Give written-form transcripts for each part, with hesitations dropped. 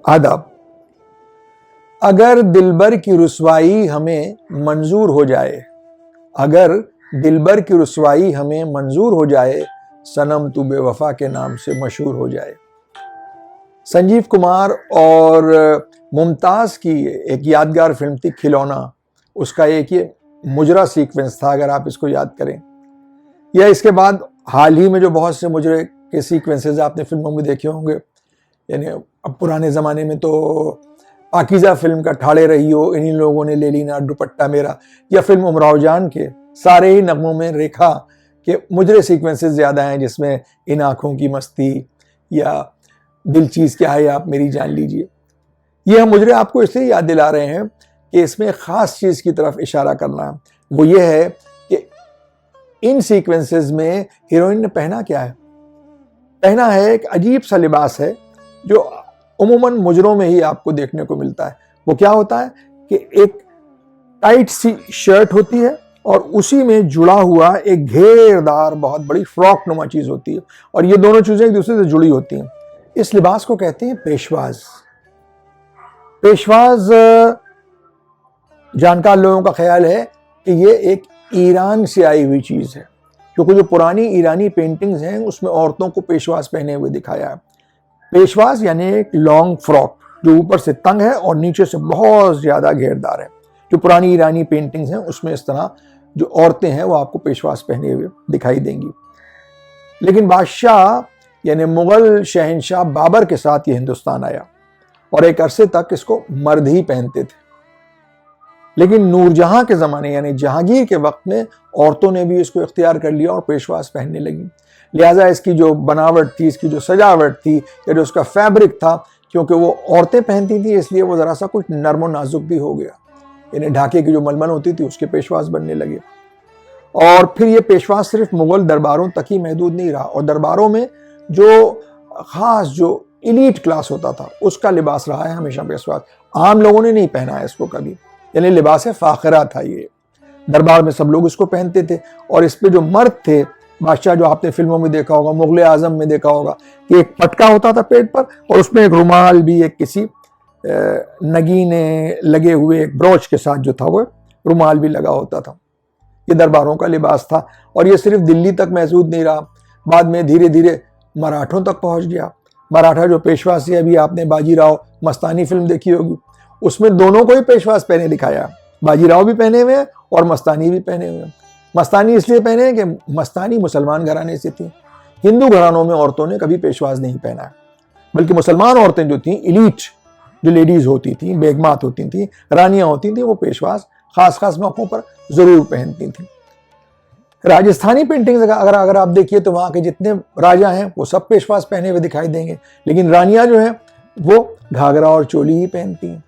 आदाब। अगर दिलबर की रुसवाई हमें मंजूर हो जाए, अगर दिलबर की रुसवाई हमें मंजूर हो जाए, सनम तू बेवफा के नाम से मशहूर हो जाए। संजीव कुमार और मुमताज़ की एक यादगार फिल्म थी खिलौना, उसका एक ये मुजरा सीक्वेंस था, अगर आप इसको याद करें। या इसके बाद हाल ही में जो बहुत से मुजरे के सीक्वेंसेस आपने फिल्मों में देखे होंगे, यानी अब पुराने ज़माने में तो पाकीज़ा फिल्म का ठाड़े रही हो, इन्हीं लोगों ने ले ली ना दुपट्टा मेरा, या फिल्म उमराव जान के सारे ही नगमों में रेखा के मुजरे सीक्वेंसेस ज़्यादा हैं, जिसमें इन आँखों की मस्ती या दिल चीज़ क्या है आप मेरी जान लीजिए। ये हम मुजरे आपको इसलिए याद दिला रहे हैं कि इसमें एक ख़ास चीज़ की तरफ इशारा करना है। वो ये है कि इन सीक्वेंसेस में हीरोइन ने पहना क्या है? पहना है एक अजीब सा लिबास है जो उम्मन मुजरों में ही आपको देखने को मिलता है। वो क्या होता है कि एक टाइट सी शर्ट होती है और उसी में जुड़ा हुआ एक घेरदार बहुत बड़ी फ्रॉक नुमा चीज़ होती है, और ये दोनों चीज़ें एक दूसरे से जुड़ी होती हैं। इस लिबास को कहते हैं पेशवाज। पेशवाज जानकार लोगों का ख्याल है कि ये एक ईरान से आई हुई चीज़ है, क्योंकि जो पुरानी ईरानी पेंटिंग्स हैं उसमें औरतों को पेशवाज पहने हुए दिखाया है। पेशवाज यानी एक लॉन्ग फ्रॉक जो ऊपर से तंग है और नीचे से बहुत ज़्यादा घेरदार है। जो पुरानी ईरानी पेंटिंग्स हैं उसमें इस तरह जो औरतें हैं वो आपको पेशवाज पहने हुए दिखाई देंगी। लेकिन बादशाह यानी मुग़ल शहंशाह बाबर के साथ ये हिंदुस्तान आया और एक अरसे तक इसको मर्द ही पहनते थे। लेकिन नूरजहां के ज़माने यानी जहांगीर के वक्त में औरतों ने भी इसको इख्तियार कर लिया और पेशवाज पहनने लगी। लिहाजा इसकी जो बनावट थी, इसकी जो सजावट थी, या जो उसका फैब्रिक था, क्योंकि वो औरतें पहनती थी इसलिए वो ज़रा सा कुछ नरम और नाजुक भी हो गया। यानी ढाके की जो मलमल होती थी उसके पेशवाज बनने लगे। और फिर ये पेशवाज सिर्फ मुग़ल दरबारों तक ही महदूद नहीं रहा, और दरबारों में जो ख़ास जो इलीट क्लास होता था उसका लिबास रहा है हमेशा पेशवाज। आम लोगों ने नहीं पहना है इसको कभी, यानी लिबास फ़ाखरा था ये। दरबार में सब लोग इसको पहनते थे, और इस पे जो मर्द थे बादशाह, जो आपने फिल्मों में देखा होगा, मुग़ल आज़म में देखा होगा कि एक पटका होता था पेट पर और उसमें एक रुमाल भी, एक किसी नगीने लगे हुए एक ब्रोच के साथ जो था वो रुमाल भी लगा होता था। ये दरबारों का लिबास था, और ये सिर्फ दिल्ली तक महदूद नहीं रहा, बाद में धीरे धीरे मराठों तक पहुंच गया। मराठा जो पेशवाज थे, अभी आपने बाजीराव मस्तानी फिल्म देखी होगी, उसमें दोनों को ही पेशवाज पहने दिखाया। बाजीराव भी पहने हुए हैं और मस्तानी भी पहने हुए हैं। मस्तानी इसलिए पहने हैं कि मस्तानी मुसलमान घराने से थी। हिंदू घरानों में औरतों ने कभी पेशवाज नहीं पहना है, बल्कि मुसलमान औरतें जो थीं, इलीट जो लेडीज़ होती थीं, बेगमात होती थीं, रानियाँ होती थीं, वो पेशवाज ख़ास ख़ास मौक़ों पर ज़रूर पहनती थीं। राजस्थानी पेंटिंग्स अगर आप देखिए तो वहाँ के जितने राजा हैं वो सब पेशवाज पहने हुए दिखाई देंगे, लेकिन रानियाँ जो हैं वो घाघरा और चोली ही पहनती हैं।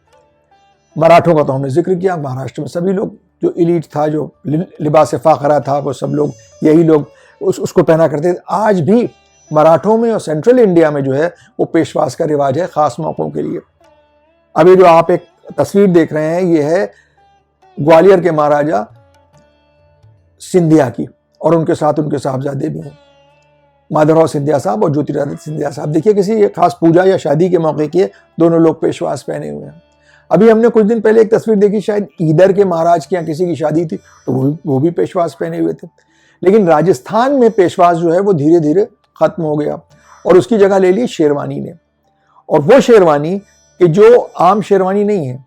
मराठों का तो हमने जिक्र किया, महाराष्ट्र में सभी लोग जो इलीट था, जो लिबास फ़ाखरा था, वो सब लोग यही लोग उसको पहना करते थे। आज भी मराठों में और सेंट्रल इंडिया में जो है वो पेशवाज का रिवाज है ख़ास मौक़ों के लिए। अभी जो आप एक तस्वीर देख रहे हैं ये है ग्वालियर के महाराजा सिंधिया की, और उनके साथ उनके साहबजादे भी हैं, माधवराव सिंधिया साहब और ज्योतिरादित्य सिंधिया साहब। देखिए किसी खास पूजा या शादी के मौके के दोनों लोग पेशवाज पहने हुए हैं। अभी हमने कुछ दिन पहले एक तस्वीर देखी, शायद ईदर के महाराज के यहाँ किसी की शादी थी, तो वो भी पेशवाज पहने हुए थे। लेकिन राजस्थान में पेशवाज जो है वो धीरे धीरे ख़त्म हो गया और उसकी जगह ले ली शेरवानी ने। और वो शेरवानी कि जो आम शेरवानी नहीं है,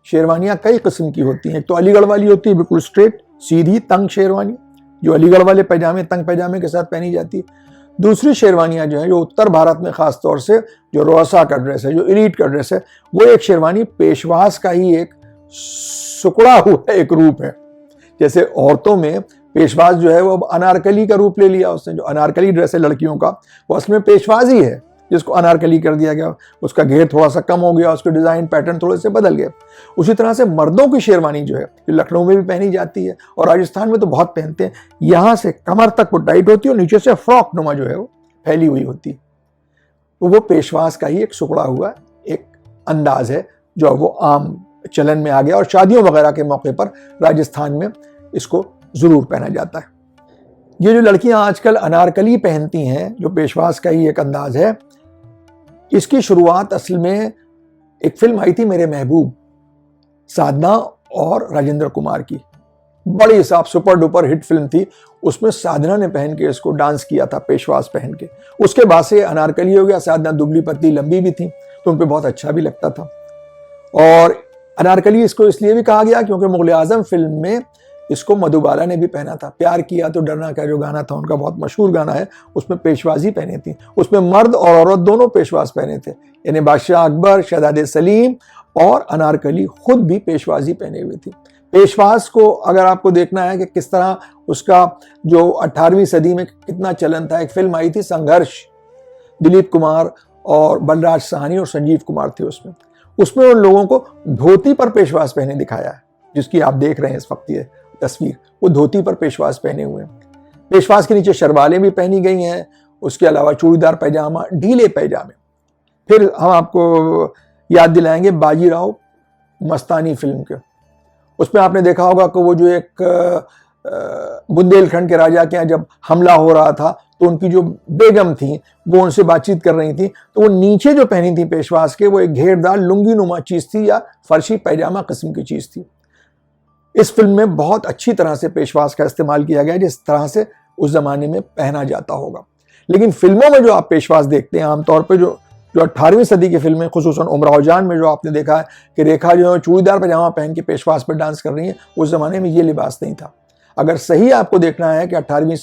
शेरवानियाँ कई किस्म की होती हैं। एक तो अलीगढ़ वाली होती है, बिल्कुल स्ट्रेट सीधी तंग शेरवानी, जो अलीगढ़ वाले पैजामे, तंग पैजामे के साथ पहनी जाती है। दूसरी शेरवानियाँ जो हैं, जो उत्तर भारत में ख़ास तौर से जो रोसा का ड्रेस है, जो इलीट का ड्रेस है, वो एक शेरवानी पेशवाज का ही एक सुकड़ा हुआ एक रूप है। जैसे औरतों में पेशवाज जो है वो अब अनारकली का रूप ले लिया उसने। जो अनारकली ड्रेस है लड़कियों का, वो उसमें पेशवाज ही है, जिसको अनारकली कर दिया गया। उसका घेर थोड़ा सा कम हो गया, उसके डिज़ाइन पैटर्न थोड़े से बदल गए। उसी तरह से मर्दों की शेरवानी जो है, जो लखनऊ में भी पहनी जाती है और राजस्थान में तो बहुत पहनते हैं, यहाँ से कमर तक वो टाइट होती है और नीचे से फ्रॉक नुमा जो है वो फैली हुई होती है। तो वो पेशवाज का ही एक सुकड़ा हुआ एक अंदाज है जो वो आम चलन में आ गया, और शादियों वगैरह के मौके पर राजस्थान में इसको ज़रूर पहना जाता है। ये जो लड़कियाँ आजकल अनारकली पहनती हैं, जो पेशवाज का ही एक अंदाज है, इसकी शुरुआत असल में एक फिल्म आई थी मेरे महबूब, साधना और राजेंद्र कुमार की, बड़ी साफ सुपर डुपर हिट फिल्म थी। उसमें साधना ने पहन के इसको डांस किया था, पेशवास पहन के। उसके बाद से अनारकली हो गया। साधना दुबली पतली लंबी भी थी तो उन पे बहुत अच्छा भी लगता था। और अनारकली इसको इसलिए भी कहा गया क्योंकि मुगल आजम फिल्म में इसको मधुबाला ने भी पहना था। प्यार किया तो डरना क्या जो गाना था उनका, बहुत मशहूर गाना है, उसमें पेशवाजी पहनी थी। उसमें मर्द और औरत दोनों पेशवाज पहने थे, यानी बादशाह अकबर, शहजादे सलीम और अनारकली खुद भी पेशवाजी पहने हुए थी। पेशवाज को अगर आपको देखना है कि किस तरह उसका जो 18वीं सदी में कितना चलन था, एक फिल्म आई थी संघर्ष, दिलीप कुमार और बलराज साहनी और संजीव कुमार थे उसमें। उसमें उन लोगों को धोती पर पेशवाज पहने दिखाया है, जिसकी आप देख रहे हैं इस वक्त ये तस्वीर, वो धोती पर पेशवाज पहने हुए हैं। पेशवाज के नीचे शरबालें भी पहनी गई हैं, उसके अलावा चूड़ीदार पैजामा, ढीले पैजामे। फिर हम आपको याद दिलाएंगे बाजीराव मस्तानी फिल्म के। उसमें आपने देखा होगा कि वो जो एक बुंदेलखंड के राजा के यहाँ जब हमला हो रहा था तो उनकी जो बेगम थी वो उनसे बातचीत कर रही थी, तो वो नीचे जो पहनी थी पेशवाज के, वो एक घेरदार लुंगी नुमा चीज थी या फर्शी पैजामा किस्म की चीज थी। इस फिल्म में बहुत अच्छी तरह से पेशवाज का इस्तेमाल किया गया, जिस तरह से उस जमाने में पहना जाता होगा। लेकिन फिल्मों में जो आप पेशवाज देखते हैं आमतौर पर, जो 18वीं सदी की फिल्में, खुसूसन उमराव जान में जो आपने देखा है कि रेखा जो है चूड़ीदार पैजामा पहन के पेशवाज पर डांस कर रही है, उस जमाने में ये लिबास नहीं था। अगर सही आपको देखना है कि 18वीं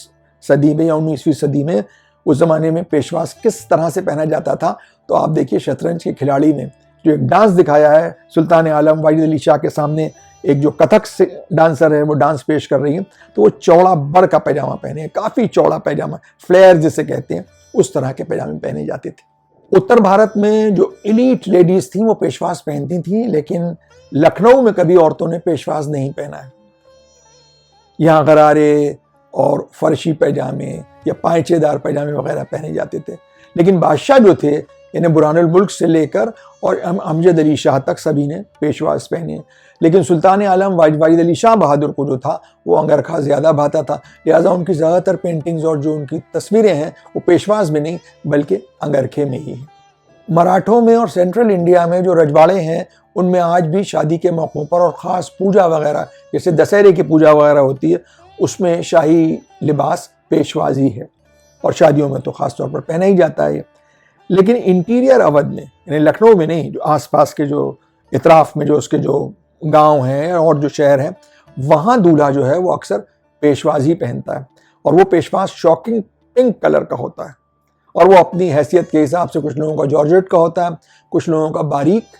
सदी में या 19वीं सदी में उस जमाने में पेशवाज किस तरह से पहना जाता था, तो आप देखिए शतरंज के खिलाड़ी में जो एक डांस दिखाया है, सुल्तान आलम वाजिद अली शाह के सामने एक जो कथक से डांसर है वो डांस पेश कर रही है, तो वो चौड़ा बड़ का पैजामा पहने हैं, काफी चौड़ा पैजामा, फ्लेयर जिसे कहते हैं, उस तरह के पैजामे पहने जाते थे। उत्तर भारत में जो इलीट लेडीज थी वो पेशवाज पहनती थी, लेकिन लखनऊ में कभी औरतों ने पेशवाज नहीं पहना है। यहाँ गरारे और फर्शी पैजामे या पायचेदार पैजामे वगैरह पहने जाते थे। लेकिन बादशाह जो थे, यानी बुरहानुल मुल्क से लेकर और अमजद अली शाह तक सभी ने पेशवाज पहने। लेकिन सुल्तान आलम वाजिद अली शाह बहादुर को जो था वो अंगरखा ज़्यादा भाता था, लिहाजा उनकी ज़्यादातर पेंटिंग्स और जो उनकी तस्वीरें हैं वो पेशवाज में नहीं बल्कि अंगरखे में ही हैं। मराठों में और सेंट्रल इंडिया में जो रजवाड़े हैं उनमें आज भी शादी के मौक़ों पर और ख़ास पूजा वगैरह, जैसे दशहरे की पूजा वगैरह होती है, उसमें शाही लिबास पेशवाजी है और शादियों में तो ख़ास तौर पर पहना ही जाता है। लेकिन इंटीरियर अवध में, यानी लखनऊ में नहीं, जो आसपास के जो इतराफ़ में जो उसके जो गांव हैं और जो शहर हैं, वहाँ दूल्हा जो है वो अक्सर पेशवाज ही पहनता है, और वो पेशवाज शॉकिंग पिंक कलर का होता है, और वो अपनी हैसियत के हिसाब से कुछ लोगों का जॉर्जेट का होता है, कुछ लोगों का बारीक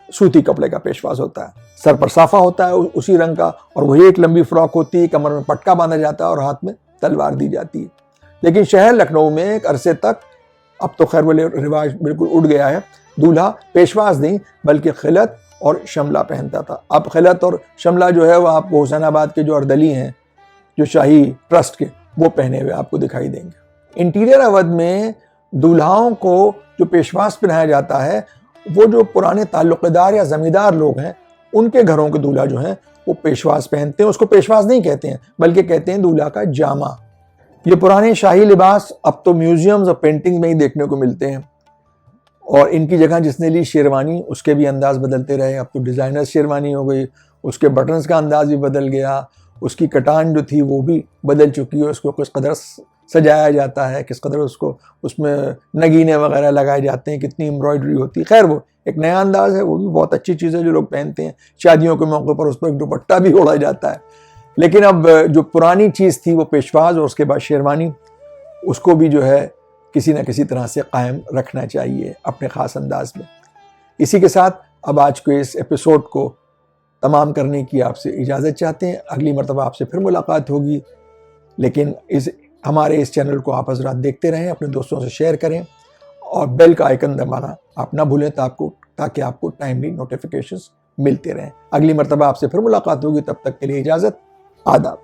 सूती कपड़े का पेशवाज होता है। सर पर साफा होता है उसी रंग का, और वही एक लंबी फ्रॉक होती है, कमर में पटका बांधा जाता है और हाथ में तलवार दी जाती है। लेकिन शहर लखनऊ में एक अरसे तक, अब तो खैर वो रिवाज बिल्कुल उड़ गया है, दूल्हा पेशवाज नहीं बल्कि खिलत और शमला पहनता था। अब खिलत और शमला जो है वो आपको हुसैनाबाद के जो अर्दली हैं, जो शाही ट्रस्ट के, वो पहने हुए आपको दिखाई देंगे। इंटीरियर अवध में दूल्हाओं को जो पेशवाज पहनाया जाता है, वो जो पुराने ताल्लुक़दार या ज़मींदार लोग हैं, उनके घरों के दूल्हा जो हैं वो पेशवाज पहनते हैं। उसको पेशवाज नहीं कहते हैं बल्कि कहते हैं दूल्हा का जामा। ये पुराने शाही लिबास अब तो म्यूजियम्स और पेंटिंग में ही देखने को मिलते हैं, और इनकी जगह जिसने ली शेरवानी, उसके भी अंदाज बदलते रहे। अब तो डिज़ाइनर शेरवानी हो गई, उसके बटन्स का अंदाज भी बदल गया, उसकी कटान जो थी वो भी बदल चुकी है, उसको किस कदर सजाया जाता है, किस कदर उसको उसमें नगीने वगैरह लगाए जाते हैं, कितनी एम्ब्रॉयडरी होती है। खैर वो एक नया अंदाज है, वो भी बहुत अच्छी चीज़ है जो लोग पहनते हैं। शादियों के मौके पर उस पर एक दुपट्टा भी ओढ़ा जाता है। लेकिन अब जो पुरानी चीज़ थी वो पेशवाज और उसके बाद शेरवानी, उसको भी जो है किसी न किसी तरह से कायम रखना चाहिए अपने ख़ास अंदाज में। इसी के साथ अब आज के इस एपिसोड को तमाम करने की आपसे इजाज़त चाहते हैं। अगली मरतबा आपसे फिर मुलाकात होगी, लेकिन हमारे इस चैनल को आप हज़रात देखते रहें, अपने दोस्तों से शेयर करें और बेल का आइकन दबाना आप ना भूलें ताकि आपको टाइमली नोटिफिकेशंस मिलते रहें। अगली मरतबा आपसे फिर मुलाकात होगी, तब तक के लिए इजाज़त, आदाब।